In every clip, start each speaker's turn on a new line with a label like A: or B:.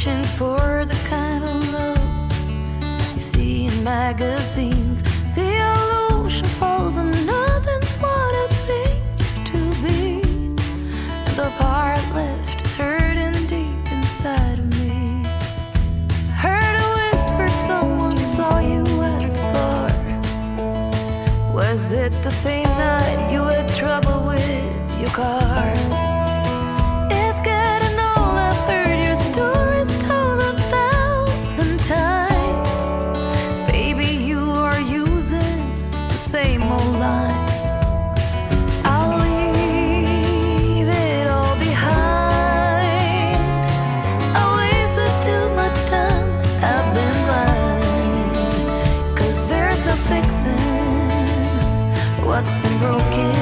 A: Searching for the kind of love you see in magazines. The illusion falls and nothing's what it seems to be. The part left is hurting deep inside of me. Heard a whisper, someone saw you at the bar. Was it the same night you had trouble with your car? It's getting old, I've heard your stories told 1,000 times. Baby, you are using the same old lines. I'll leave it all behind. I wasted too much time, I've been blind. 'Cause there's no fixing what's been broken.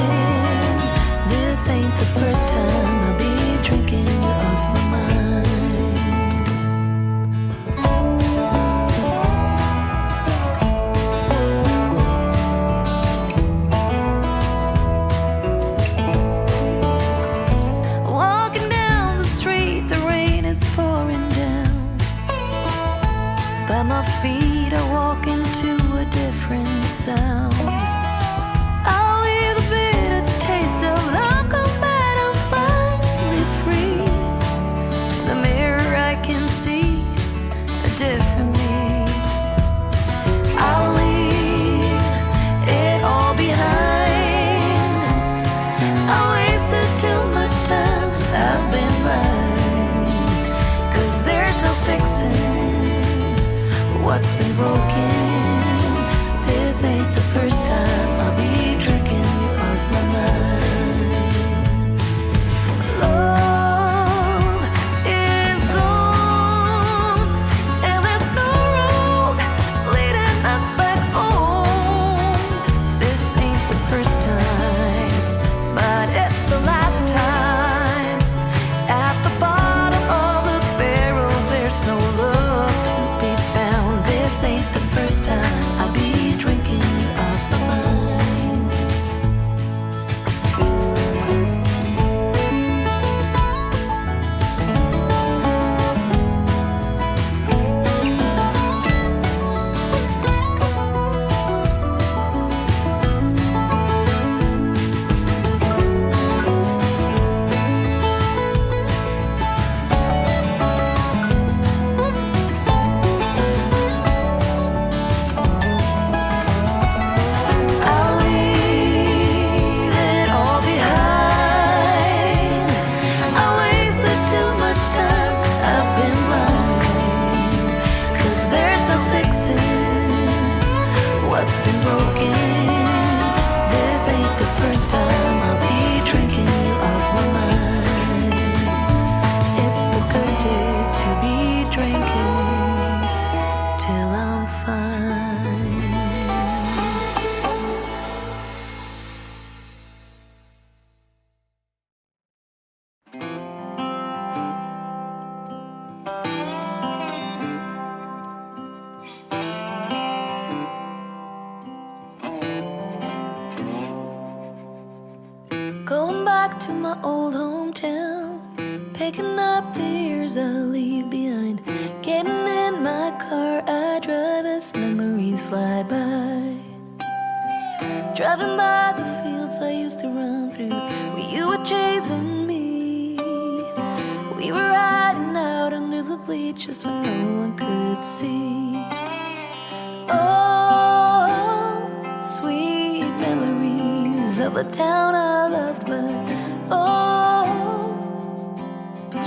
A: This ain't the first time I'll be drinking you off my mind. Walking down the street, the rain is pouring down. By my feet I walk into a different sound. I'll leave the bitter taste of love, come back, I'm finally free. In the mirror I can see a different me. I'll leave it all behind. I wasted too much time, I've been blind. 'Cause there's no fixing what's been broken. This ain't the first time I'll be drinking you off my mind. Love is gone, and there's no road leading us back home. This ain't the first time, but it's the last time. At the bottom of the barrel, there's no love to be found. This ain't the first time I'll be drinking you off my mind. I'll leave it all behind. I wasted too much time, I've been blind. 'Cause there's no fixing what's been broken. This ain't the first time I'll be drinking you off my mind. It's a good day to be drinking till I'm fine. Going back to my old hometown, picking up the years I leave behind. Getting in my car, I drive as memories fly by. Driving by the fields I used to run through, where you were chasing me. We were riding out under the bleachers when no one could see. Oh, sweet memories of a town I loved, but oh,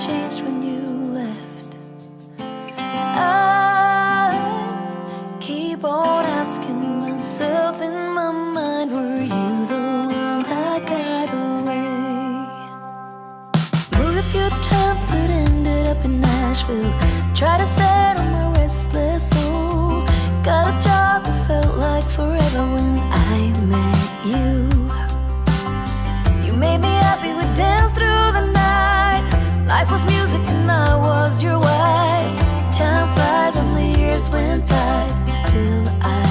A: changed when you left. I keep on asking myself in my mind, were you the one that got away? Moved a few times but ended up in Nashville. Tried to settle my restless soul. Got a job that felt like forever when I met you. You made me happy, we danced through the night. Life was music and I was your wife. Time flies and the years went by, still I